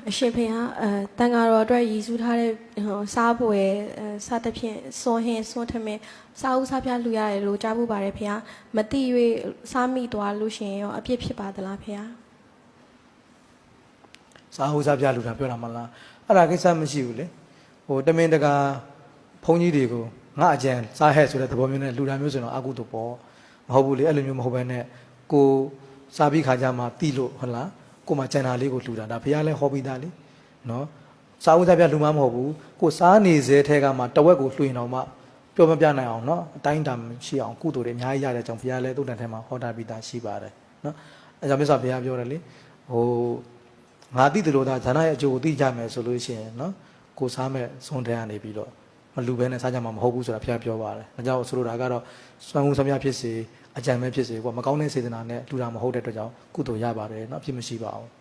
အရှင်ဖေဟာတန်ဃာတော်အတွက်ရည်စူးထားတဲ့စားပွဲစသဖြင့်စွန်ဟင်းစွန်ထမင်းစားဦးစားပြလှူရတယ်လို့ကြားဖို့ပါတယ်ဖေဟာမတိ၍စားမိသွားလို့ရှင်ရောအပြစ်ဖြစ်ပါသလားဖေဟာစားဦးစားပြလှူတာပြောတာမလားအဲ့ဒါကိစ္စမရှိဘူးလေဟိုတမင်တကာဘုန်းကြီးတွေကိုငါအကြံစားဟဲ့ဆိုတဲ့သဘောမျိုးနဲ့လှူတာမျိုးဆိုတော့အကုသို့ပေါ့မဟုတ်ဘူးလေအဲ့လိုမျိုးမဟုတ်ဘဲနဲ့ကိုစားပြီးခါကြမှာတိလို့ဟုတ်လားကိုမှကြံတာလေးကိုလှူတာဒါဘုရားလည်းဟောပြီးသားလေနော်စားဦးစားပြလှူမှမဟုတ်ဘူးကိုစားနေစေထဲကမှတဝက်ကိုလှူရင်တော့မှပြောမပြနိုင်အောင်နော်အတိုင်းတာရှိအောင်ကုသိုလ်တွေအများကြီးရတဲ့ကြောင့်ဘုရားလည်းတုတ်တန်ထဲမှာဟောတာပြီးသားရှိပါတယ်နော်အဲကြောင့်မြတ်စွာဘုရားပြောတယ်လေဟိုငါတိတယ်လို့ဒါဇာနာရဲ့အကျိုးကိုသိကြမယ်ဆိုလို့ရှိရင်နော်ကိုစားမဲ့ဇွန်ထဲကနေပြီးတော့မလူပဲနဲ့စားကြမှာမဟုတ်ဘူးဆိုတာဘုရားပြောပါတယ်။ဒါကြောင့်ဆိုလိုတာကတော့စွမ်းမှုစမြဖြစ်စေအကြံပဲဖြစ်စေကွာမကောင်းတဲ့စေတနာနဲ့လူတာမဟုတ်တဲ့အတွက်ကြောင့်ကုသိုလ်ရပါတယ်เนาะအဖြစ်မရှိပါဘူး